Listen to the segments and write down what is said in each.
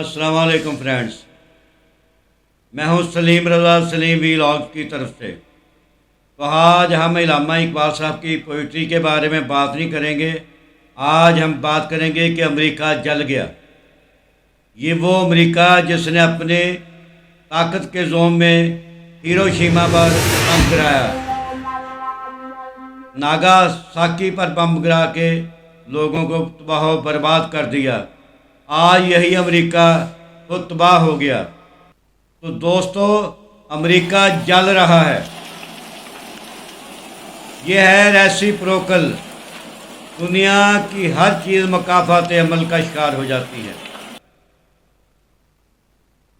अस्सलाम वालेकुम फ्रेंड्स। मैं हूं सलीम रज़ा सलीम वीलॉग की तरफ से। तो आज हम इल्लामा इकबाल साहब की पोइट्री के बारे में बात नहीं करेंगे। आज हम बात करेंगे कि अमेरिका जल गया। ये वो अमेरिका जिसने अपने ताकत के जोम में हिरोशिमा पर बम गिराया, नागासाकी पर बम गिरा के लोगों को तबाह बर्बाद कर दिया। आज यही अमेरिका तो तबाह हो गया। तो दोस्तों, अमेरिका जल रहा है। यह है रेसिप्रोकल। दुनिया की हर चीज़ मकाफात अमल का शिकार हो जाती है।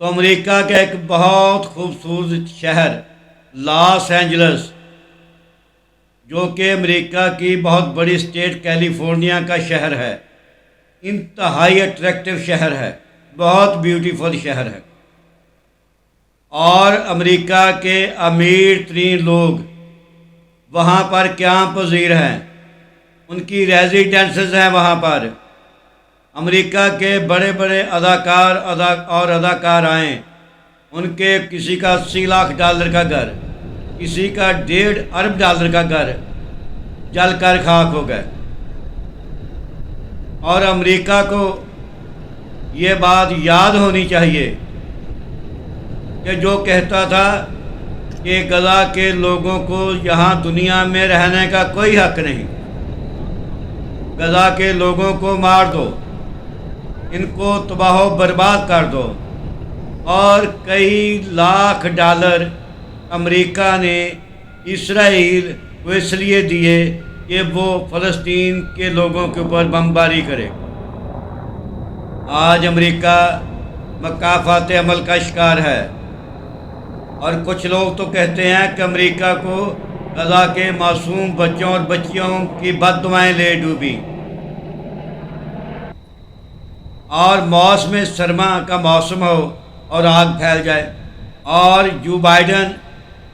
तो अमेरिका का एक बहुत खूबसूरत शहर लॉस एंजल्स, जो कि अमेरिका की बहुत बड़ी स्टेट कैलिफोर्निया का शहर है, इंतहाई अट्रैक्टिव शहर है, बहुत ब्यूटीफुल शहर है। और अमेरिका के अमीर तरीन लोग वहाँ पर क़याम पज़ीर हैं, उनकी रेजिडेंसेस हैं वहाँ पर। अमेरिका के बड़े बड़े अदाकार और अदाकाराएँ, उनके किसी का 80 लाख डॉलर का घर, किसी का 1.5 अरब डॉलर का घर जल कर खाक हो गए। और अमेरिका को ये बात याद होनी चाहिए कि जो कहता था कि गजा के लोगों को यहाँ दुनिया में रहने का कोई हक नहीं, गजा के लोगों को मार दो, इनको तबाह बर्बाद कर दो। और कई लाख डॉलर अमेरिका ने इसराइल को इसलिए दिए कि वो फ़लस्तीन के लोगों के ऊपर बमबारी करे। आज अमेरिका मकाफात अमल का शिकार है। और कुछ लोग तो कहते हैं कि अमेरिका को गजा के मासूम बच्चों और बच्चियों की बददुआएं ले डूबी। और मौसम सरमा का मौसम हो और आग फैल जाए। और जो बाइडन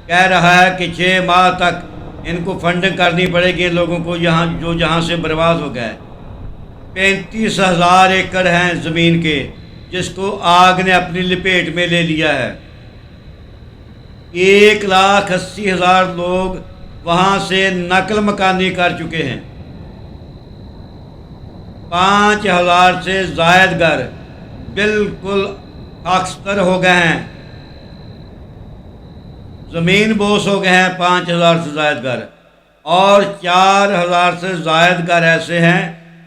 कह रहा है कि 6 माह तक इनको फंडिंग करनी पड़ेगी इन लोगों को जहाँ से बर्बाद हो गए। 35,000 एकड़ हैं ज़मीन के, जिसको आग ने अपनी लपेट में ले लिया है। 1,80,000 लोग वहाँ से नकल मकानी कर चुके हैं। 5,000 से ज़ायद घर बिल्कुल खाकस्तर हो गए हैं, ज़मीन बोस हो गए हैं। 5,000 से ज़ायद घर, और 4,000 से ज़ायद घर ऐसे हैं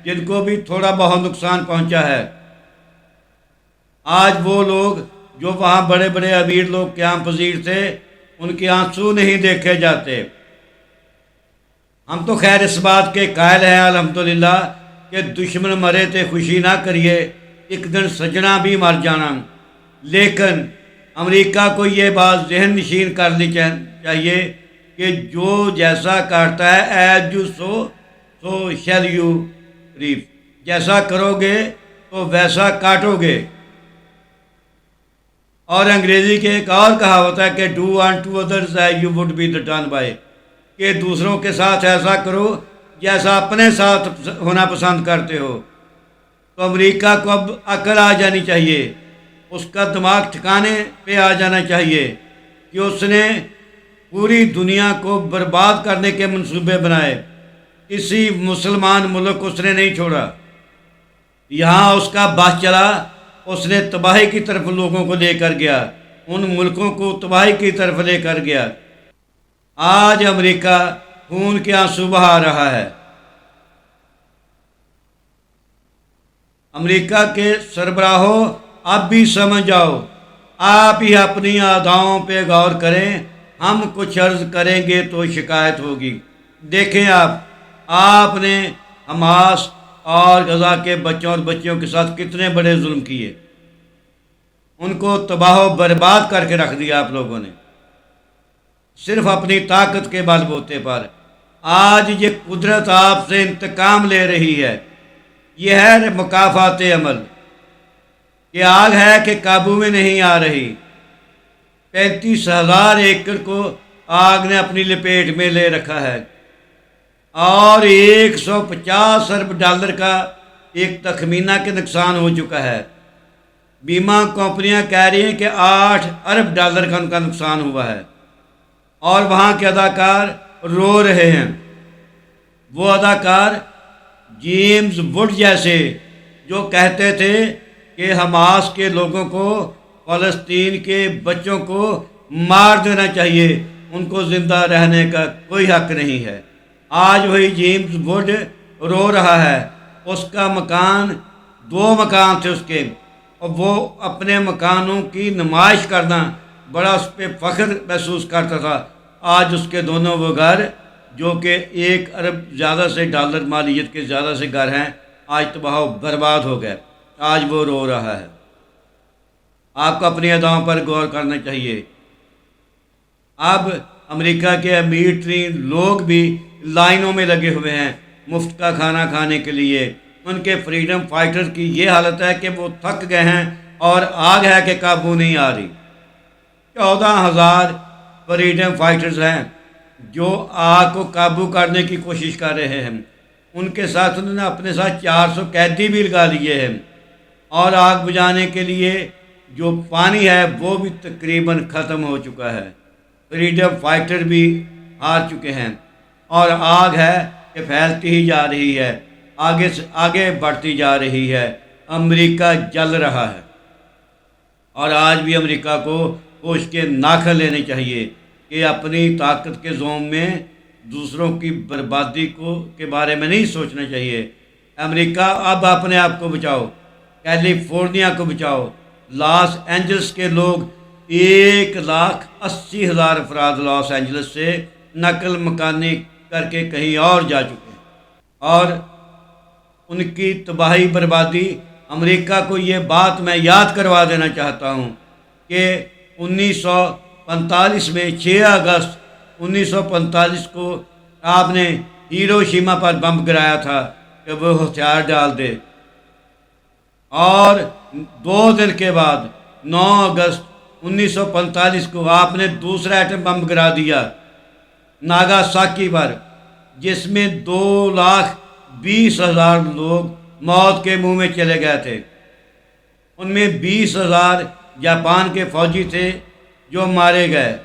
जिनको भी थोड़ा बहुत नुकसान पहुंचा है। आज वो लोग जो वहाँ बड़े बड़े अमीर लोग क़याम पज़ीर थे, उनके आंसू नहीं देखे जाते। हम तो खैर इस बात के कायल हैं अल्हम्दुलिल्लाह कि दुश्मन मरे थे खुशी ना करिए, एक दिन सजना भी मर जाना। लेकिन अमेरिका को ये बात ज़हन नशीन करनी चाहिए कि जो जैसा काटता है as you so shall you reap. जैसा करोगे तो वैसा काटोगे। और अंग्रेज़ी के एक और कहावत है कि do unto others as you would be done by, कि दूसरों के साथ ऐसा करो जैसा अपने साथ होना पसंद करते हो। तो अमेरिका को अब अकल आ जानी चाहिए, उसका दिमाग ठिकाने पे आ जाना चाहिए कि उसने पूरी दुनिया को बर्बाद करने के मंसूबे बनाए। किसी मुसलमान मुल्क उसने नहीं छोड़ा। यहाँ उसका बस चला, उसने तबाही की तरफ लोगों को लेकर गया, उन मुल्कों को तबाही की तरफ लेकर गया। आज अमेरिका खून के आंसू बहा रहा है। अमेरिका के सरबराहों, अब भी समझ जाओ, आप ही अपनी अदाओं पे गौर करें। हम कुछ अर्ज करेंगे तो शिकायत होगी। देखें आपने हमास और गजा के बच्चों और बच्चियों के साथ कितने बड़े जुल्म किए। उनको तबाह बर्बाद करके रख दिया आप लोगों ने, सिर्फ अपनी ताकत के बलबूते पर। आज ये कुदरत आपसे इंतकाम ले रही है। यह है मकाफात अमल। कि आग है कि काबू में नहीं आ रही। 35,000 एकड़ को आग ने अपनी लपेट में ले रखा है। और 150 अरब डॉलर का एक तखमीना के नुकसान हो चुका है। बीमा कंपनियां कह रही हैं कि 8 अरब डॉलर का उनका नुकसान हुआ है, और वहाँ के अदाकार रो रहे हैं। वो अदाकार जेम्स वुड जैसे, जो कहते थे कि हमास के लोगों को, फ़लस्तीन के बच्चों को मार देना चाहिए, उनको ज़िंदा रहने का कोई हक नहीं है। आज वही जेम्स वुड रो रहा है। उसका मकान, 2 मकान थे उसके, और वो अपने मकानों की नुमाइश करना, बड़ा उस पर फ़ख्र महसूस करता था। आज उसके दोनों वो घर, जो कि 1 अरब ज़्यादा से डॉलर मालियत के ज़्यादा से घर हैं, आज तबाह बर्बाद हो गए। आज वो रो रहा है। आपको अपनी अदाओं पर गौर करना चाहिए। अब अमेरिका के अमीर तरीन लोग भी लाइनों में लगे हुए हैं मुफ्त का खाना खाने के लिए। उनके फ्रीडम फाइटर्स की ये हालत है कि वो थक गए हैं और आग है कि काबू नहीं आ रही। 14,000 फ्रीडम फाइटर्स हैं जो आग को काबू करने की कोशिश कर रहे हैं। उनके साथ उन्होंने अपने साथ 400 कैदी भी लगा लिए हैं, और आग बुझाने के लिए जो पानी है वो भी तकरीबन ख़त्म हो चुका है। फ्रीडम फाइटर भी हार चुके हैं, और आग है कि फैलती ही जा रही है, आगे से आगे बढ़ती जा रही है। अमेरिका जल रहा है, और आज भी अमेरिका को होश के नाखन लेने चाहिए कि अपनी ताकत के जोम में दूसरों की बर्बादी के बारे में नहीं सोचना चाहिए। अमेरिका अब अपने आप को बचाओ, कैलिफोर्निया को बचाओ। लॉस एंजल्स के लोग 1,80,000 अफराद लॉस एंजल्स से नकल मकानी करके कहीं और जा चुके हैं, और उनकी तबाही बर्बादी। अमेरिका को ये बात मैं याद करवा देना चाहता हूँ कि 1945 में 6 अगस्त 1945 को आपने हिरोशिमा पर बम गिराया था कि वो हथियार डाल दे, और 2 दिन के बाद 9 अगस्त 1945 को आपने दूसरा एटम बम गिरा दिया नागासाकी पर, जिसमें 2,20,000 लोग मौत के मुंह में चले गए थे। उनमें 20,000 जापान के फौजी थे जो मारे गए,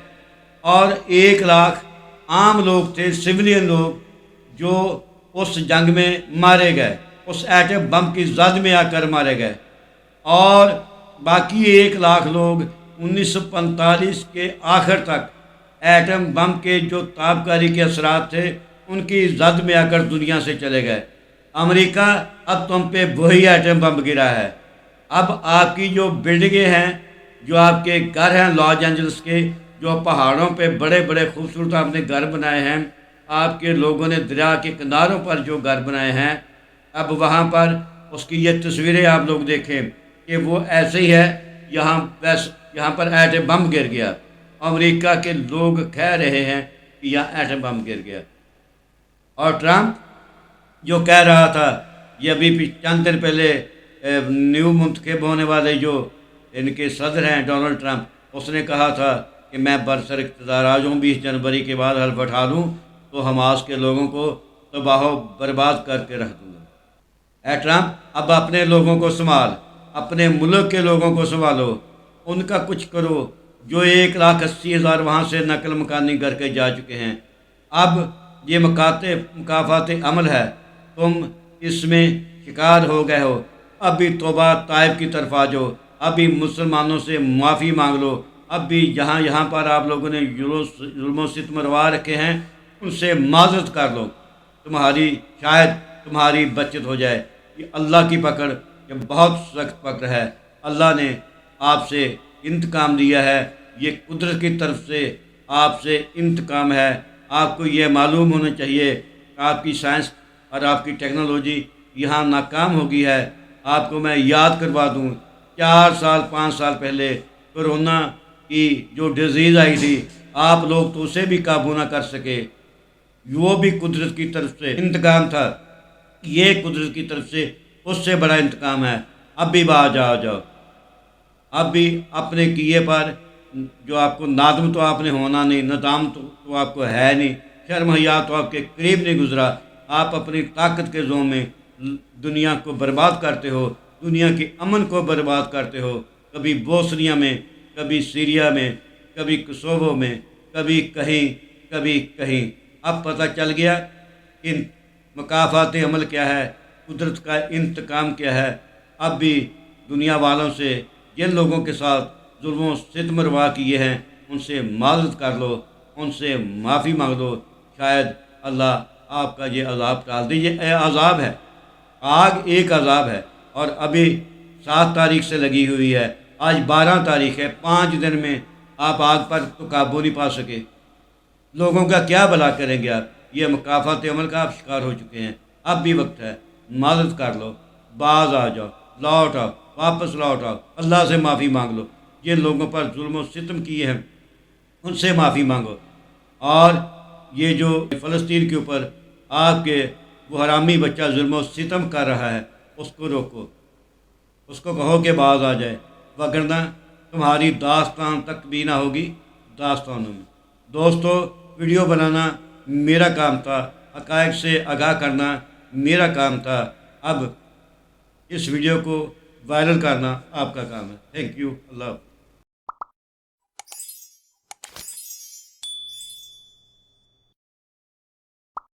और 1 लाख आम लोग थे, सिविलियन लोग, जो उस जंग में मारे गए, उस एटम बम की जद में आकर मारे गए। और बाकी 1 लाख लोग 1945 के आखिर तक एटम बम के जो ताबकारी के असरात थे उनकी जद में आकर दुनिया से चले गए। अमेरिका अब तुम पे वही एटम बम गिरा है। अब आपकी जो बिल्डिंगें हैं, जो आपके घर हैं लॉस एंजल्स के, जो पहाड़ों पे बड़े बड़े खूबसूरत आपने घर बनाए हैं, आपके लोगों ने दरिया के किनारों पर जो घर बनाए हैं, अब वहाँ पर उसकी ये तस्वीरें आप लोग देखें कि वो ऐसे ही है। यहाँ पर एटम बम गिर गया। अमेरिका के लोग कह रहे हैं कि यहाँ एटम बम गिर गया। और ट्रंप जो कह रहा था, ये अभी चंद दिन पहले न्यू मुंतखब होने वाले जो इनके सदर हैं डोनाल्ड ट्रंप, उसने कहा था कि मैं बरसर इक़्तिदार आ जाऊँ 20 जनवरी के बाद हल्फ उठा लूँ तो हमास के लोगों को तबाह बर्बाद करके रख दूँगा। ट्रंप, अब अपने लोगों को संभाल, अपने मुल्क के लोगों को संभालो, उनका कुछ करो। जो 1,80,000 वहाँ से नकल मकानी करके जा चुके हैं, अब ये मुकाफ़ात अमल है, तुम इसमें शिकार हो गए हो। अभी तौबा ताइब की तरफ आ जाओ, अभी मुसलमानों से माफ़ी मांग लो। अब भी यहाँ पर आप लोगों ने जुल्म सितम रवा रखे हैं, उनसे माज़रत कर लो, शायद तुम्हारी बचत हो जाए। ये अल्लाह की पकड़, ये बहुत सख्त पकड़ है। अल्लाह ने आपसे इंतकाम लिया है, ये कुदरत की तरफ से आपसे इंतकाम है। आपको ये मालूम होना चाहिए कि आपकी साइंस और आपकी टेक्नोलॉजी यहाँ नाकाम हो गई है। आपको मैं याद करवा दूँ, 4 साल 5 साल पहले कोरोना की जो डिज़ीज़ आई थी, आप लोग तो उसे भी काबू ना कर सके। वो भी कुदरत की तरफ से इंतकाम था। ये कुदरत की तरफ से उससे बड़ा इंतकाम है। अब भी बाज आ जाओ। अब भी अपने किए पर जो आपको नादम तो आपने होना नहीं, नदाम तो आपको है नहीं, शर्म हया तो आपके करीब नहीं गुजरा। आप अपनी ताकत के जों में दुनिया को बर्बाद करते हो। دنیا کے امن کو برباد کرتے ہو، کبھی بوسنیا میں، کبھی سیریا میں، کبھی کوسوو میں، کبھی کہیں۔ اب پتہ چل گیا کہ مکافات عمل کیا ہے، قدرت کا انتقام کیا ہے۔ اب بھی دنیا والوں سے، جن لوگوں کے ساتھ ظلم و ستم روا کیے ہیں، ان سے معذرت کر لو، ان سے معافی مانگ لو، شاید اللہ آپ کا یہ عذاب ٹال دے۔ یہ عذاب ہے، آگ ایک عذاب ہے، اور ابھی 7 تاریخ سے لگی ہوئی ہے، آج 12 تاریخ ہے، 5 دن میں آپ آگ پر تو قابو نہیں پا سکے۔ لوگوں کا کیا بھلا کریں گے آپ؟ یہ مکافات عمل کا آپ شکار ہو چکے ہیں۔ اب بھی وقت ہے، معذرت کر لو، باز آ جاؤ، لوٹ آؤ، واپس لوٹ آؤ، اللہ سے معافی مانگ لو، جن لوگوں پر ظلم و ستم کیے ہیں ان سے معافی مانگو، اور یہ جو فلسطین کے اوپر آپ کے وہ حرامی بچہ ظلم و ستم کر رہا ہے اس کو روکو، اس کو کہو کہ باز آ جائے، وگرنہ تمہاری داستان تک بھی نہ ہوگی داستانوں میں۔ دوستو، ویڈیو بنانا میرا کام تھا، حقائق سے آگاہ کرنا میرا کام تھا، اب اس ویڈیو کو وائرل کرنا آپ کا کام ہے۔ تھینک یو، اللہ حافظ۔